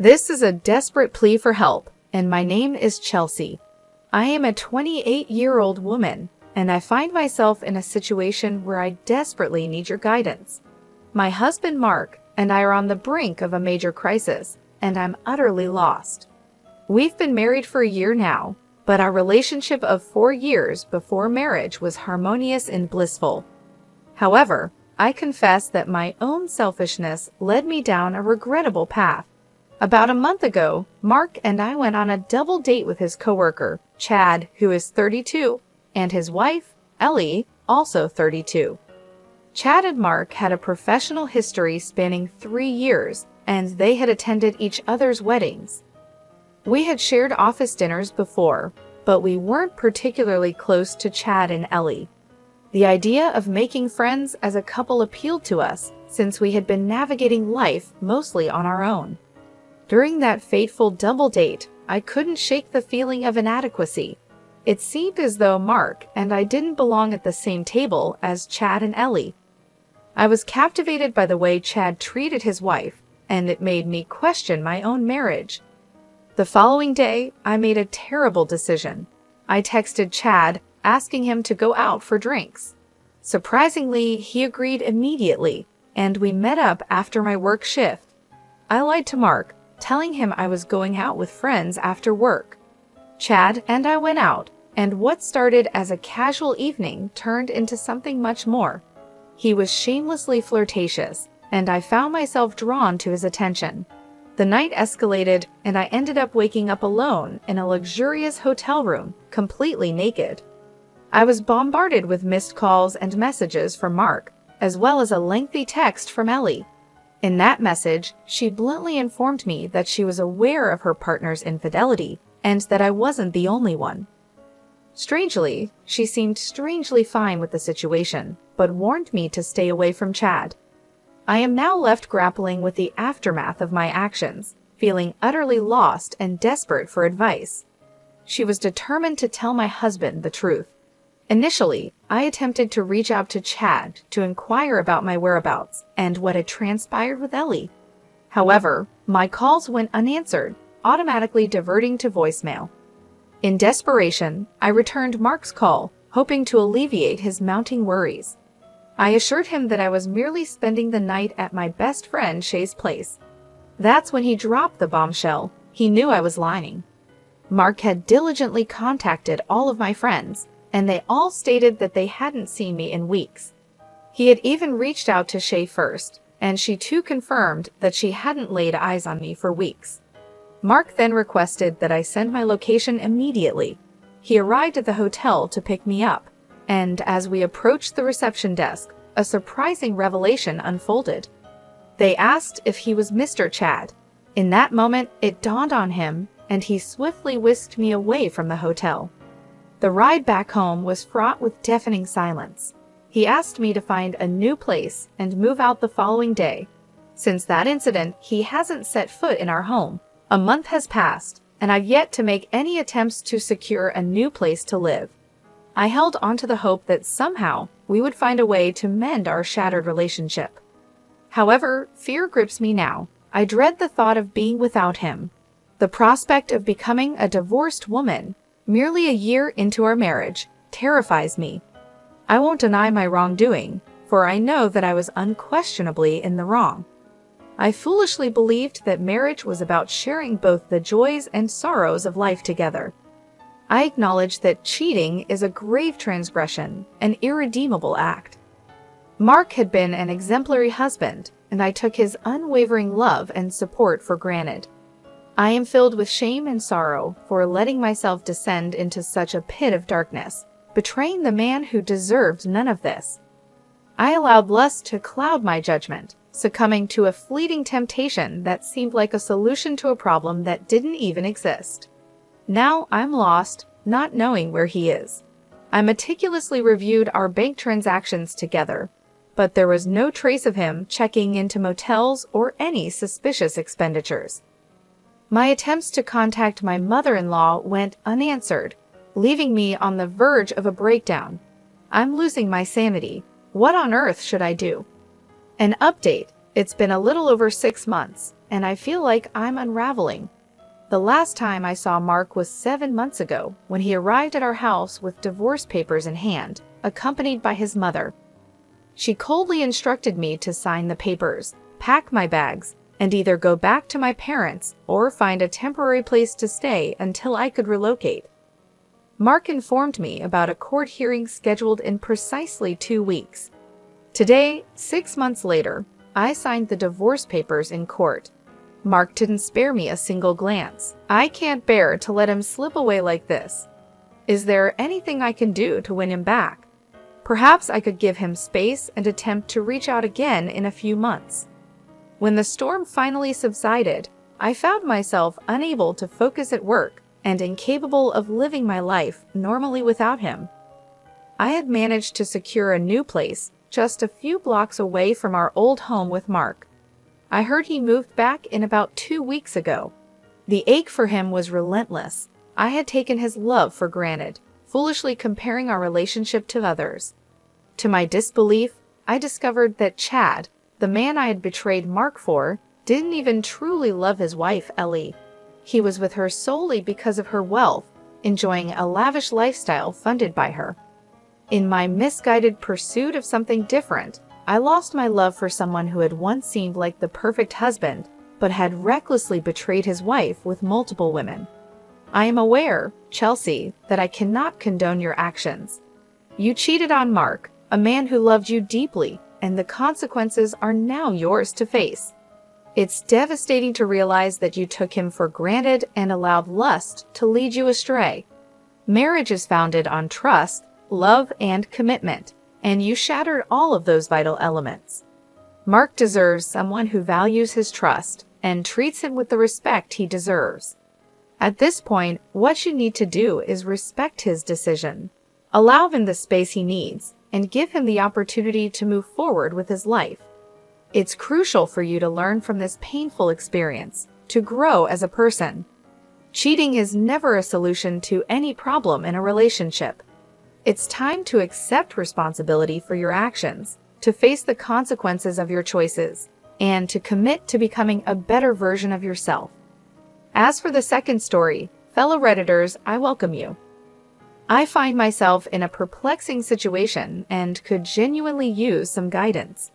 This is a desperate plea for help, and my name is Chelsea. I am a 28-year-old woman, and I find myself in a situation where I desperately need your guidance. My husband Mark and I are on the brink of a major crisis, and I'm utterly lost. We've been married for a year now, but our relationship of 4 years before marriage was harmonious and blissful. However, I confess that my own selfishness led me down a regrettable path. About a month ago, Mark and I went on a double date with his coworker, Chad, who is 32, and his wife, Ellie, also 32. Chad and Mark had a professional history spanning 3 years, and they had attended each other's weddings. We had shared office dinners before, but we weren't particularly close to Chad and Ellie. The idea of making friends as a couple appealed to us, since we had been navigating life mostly on our own. During that fateful double date, I couldn't shake the feeling of inadequacy. It seemed as though Mark and I didn't belong at the same table as Chad and Ellie. I was captivated by the way Chad treated his wife, and it made me question my own marriage. The following day, I made a terrible decision. I texted Chad, asking him to go out for drinks. Surprisingly, he agreed immediately, and we met up after my work shift. I lied to Mark, telling him I was going out with friends after work. Chad and I went out, and what started as a casual evening turned into something much more. He was shamelessly flirtatious, and I found myself drawn to his attention. The night escalated, and I ended up waking up alone in a luxurious hotel room, completely naked. I was bombarded with missed calls and messages from Mark, as well as a lengthy text from Ellie. In that message, she bluntly informed me that she was aware of her partner's infidelity and that I wasn't the only one. Strangely, she seemed strangely fine with the situation, but warned me to stay away from Chad. I am now left grappling with the aftermath of my actions, feeling utterly lost and desperate for advice. She was determined to tell my husband the truth. Initially, I attempted to reach out to Chad to inquire about my whereabouts and what had transpired with Ellie. However, my calls went unanswered, automatically diverting to voicemail. In desperation, I returned Mark's call, hoping to alleviate his mounting worries. I assured him that I was merely spending the night at my best friend Shay's place. That's when he dropped the bombshell. He knew I was lying. Mark had diligently contacted all of my friends, and they all stated that they hadn't seen me in weeks. He had even reached out to Shay first, and she too confirmed that she hadn't laid eyes on me for weeks. Mark then requested that I send my location immediately. He arrived at the hotel to pick me up, and as we approached the reception desk, a surprising revelation unfolded. They asked if he was Mr. Chad. In that moment, it dawned on him, and he swiftly whisked me away from the hotel. The ride back home was fraught with deafening silence. He asked me to find a new place and move out the following day. Since that incident, he hasn't set foot in our home. A month has passed, and I've yet to make any attempts to secure a new place to live. I held onto the hope that somehow we would find a way to mend our shattered relationship. However, fear grips me now. I dread the thought of being without him. The prospect of becoming a divorced woman, merely a year into our marriage, terrifies me. I won't deny my wrongdoing, for I know that I was unquestionably in the wrong. I foolishly believed that marriage was about sharing both the joys and sorrows of life together. I acknowledge that cheating is a grave transgression, an irredeemable act. Mark had been an exemplary husband, and I took his unwavering love and support for granted. I am filled with shame and sorrow for letting myself descend into such a pit of darkness, betraying the man who deserved none of this. I allowed lust to cloud my judgment, succumbing to a fleeting temptation that seemed like a solution to a problem that didn't even exist. Now I'm lost, not knowing where he is. I meticulously reviewed our bank transactions together, but there was no trace of him checking into motels or any suspicious expenditures. My attempts to contact my mother-in-law went unanswered, leaving me on the verge of a breakdown. I'm losing my sanity. What on earth should I do? An update. It's been a little over 6 months, and I feel like I'm unraveling. The last time I saw Mark was 7 months ago, when he arrived at our house with divorce papers in hand, accompanied by his mother. She coldly instructed me to sign the papers, pack my bags, and either go back to my parents or find a temporary place to stay until I could relocate. Mark informed me about a court hearing scheduled in precisely 2 weeks. Today, 6 months later, I signed the divorce papers in court. Mark didn't spare me a single glance. I can't bear to let him slip away like this. Is there anything I can do to win him back? Perhaps I could give him space and attempt to reach out again in a few months. When the storm finally subsided, I found myself unable to focus at work and incapable of living my life normally without him. I had managed to secure a new place just a few blocks away from our old home with Mark. I heard he moved back in about 2 weeks ago. The ache for him was relentless. I had taken his love for granted, foolishly comparing our relationship to others. To my disbelief, I discovered that Chad, the man I had betrayed Mark for, didn't even truly love his wife, Ellie. He was with her solely because of her wealth, enjoying a lavish lifestyle funded by her. In my misguided pursuit of something different, I lost my love for someone who had once seemed like the perfect husband, but had recklessly betrayed his wife with multiple women. I am aware, Chelsea, that I cannot condone your actions. You cheated on Mark, a man who loved you deeply, and the consequences are now yours to face. It's devastating to realize that you took him for granted and allowed lust to lead you astray. Marriage is founded on trust, love, and commitment, and you shattered all of those vital elements. Mark deserves someone who values his trust and treats him with the respect he deserves. At this point, what you need to do is respect his decision. Allow him the space he needs, and give him the opportunity to move forward with his life. It's crucial for you to learn from this painful experience, to grow as a person. Cheating is never a solution to any problem in a relationship. It's time to accept responsibility for your actions, to face the consequences of your choices, and to commit to becoming a better version of yourself. As for the second story, fellow Redditors, I welcome you. I find myself in a perplexing situation and could genuinely use some guidance.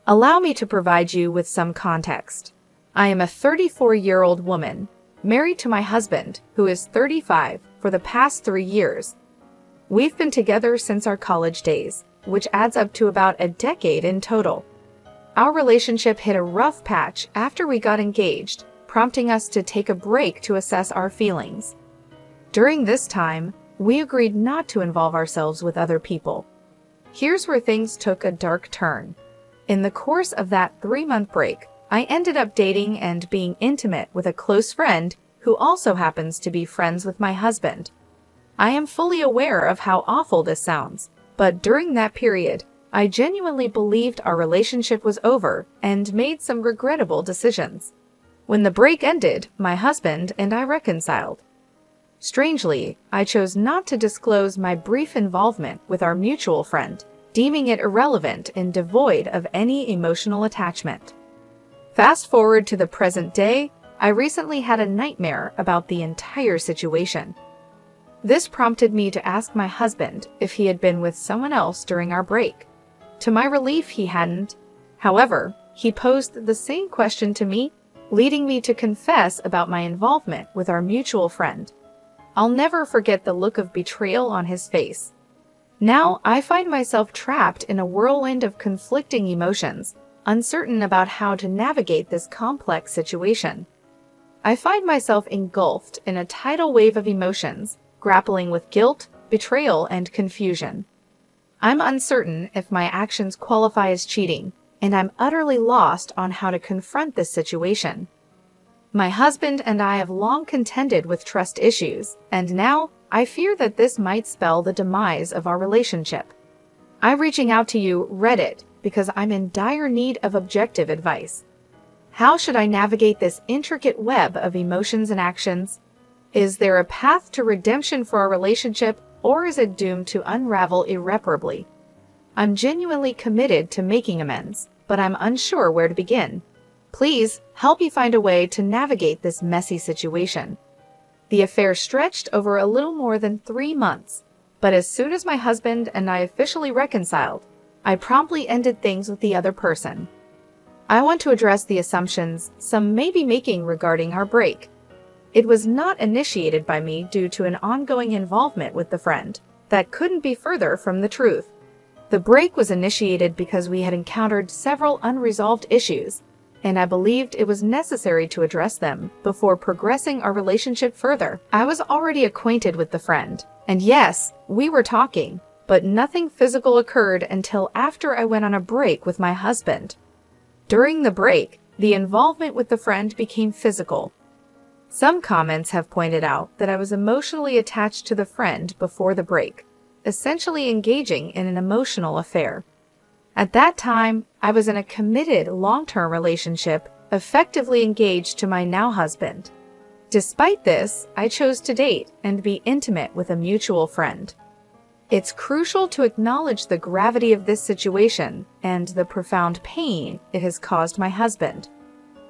Allow me to provide you with some context. I am a 34-year-old woman, married to my husband, who is 35, for the past 3 years. We've been together since our college days, which adds up to about a decade in total. Our relationship hit a rough patch after we got engaged, prompting us to take a break to assess our feelings. During this time, we agreed not to involve ourselves with other people. Here's where things took a dark turn. In the course of that 3-month break, I ended up dating and being intimate with a close friend who also happens to be friends with my husband. I am fully aware of how awful this sounds, but during that period, I genuinely believed our relationship was over and made some regrettable decisions. When the break ended, my husband and I reconciled. Strangely, I chose not to disclose my brief involvement with our mutual friend, deeming it irrelevant and devoid of any emotional attachment. Fast forward to the present day, I recently had a nightmare about the entire situation. This prompted me to ask my husband if he had been with someone else during our break. To my relief, he hadn't. However, he posed the same question to me, leading me to confess about my involvement with our mutual friend. I'll never forget the look of betrayal on his face. Now, I find myself trapped in a whirlwind of conflicting emotions, uncertain about how to navigate this complex situation. I find myself engulfed in a tidal wave of emotions, grappling with guilt, betrayal, and confusion. I'm uncertain if my actions qualify as cheating, and I'm utterly lost on how to confront this situation. My husband and I have long contended with trust issues, and now I fear that this might spell the demise of our relationship. I'm reaching out to you, Reddit, because I'm in dire need of objective advice. How should I navigate this intricate web of emotions and actions? Is there a path to redemption for our relationship, or is it doomed to unravel irreparably? I'm genuinely committed to making amends, but I'm unsure where to begin. Please help me find a way to navigate this messy situation. The affair stretched over a little more than 3 months, but as soon as my husband and I officially reconciled, I promptly ended things with the other person. I want to address the assumptions some may be making regarding our break. It was not initiated by me due to an ongoing involvement with the friend. That couldn't be further from the truth. The break was initiated because we had encountered several unresolved issues, and I believed it was necessary to address them before progressing our relationship further. I was already acquainted with the friend, and yes, we were talking, but nothing physical occurred until after I went on a break with my husband. During the break, the involvement with the friend became physical. Some comments have pointed out that I was emotionally attached to the friend before the break, essentially engaging in an emotional affair. At that time, I was in a committed long-term relationship, effectively engaged to my now husband. Despite this, I chose to date and be intimate with a mutual friend. It's crucial to acknowledge the gravity of this situation and the profound pain it has caused my husband.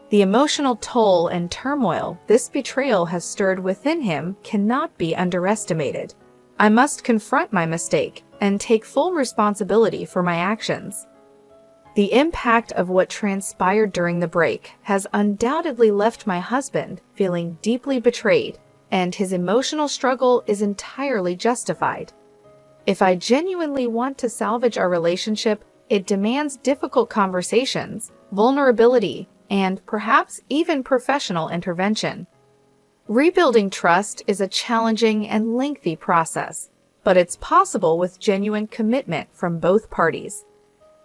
The emotional toll and turmoil this betrayal has stirred within him cannot be underestimated. I must confront my mistake and take full responsibility for my actions. The impact of what transpired during the break has undoubtedly left my husband feeling deeply betrayed, and his emotional struggle is entirely justified. If I genuinely want to salvage our relationship, it demands difficult conversations, vulnerability, and perhaps even professional intervention. Rebuilding trust is a challenging and lengthy process, but it's possible with genuine commitment from both parties.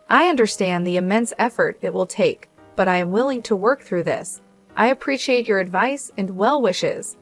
I understand the immense effort it will take, but I am willing to work through this. I appreciate your advice and well wishes,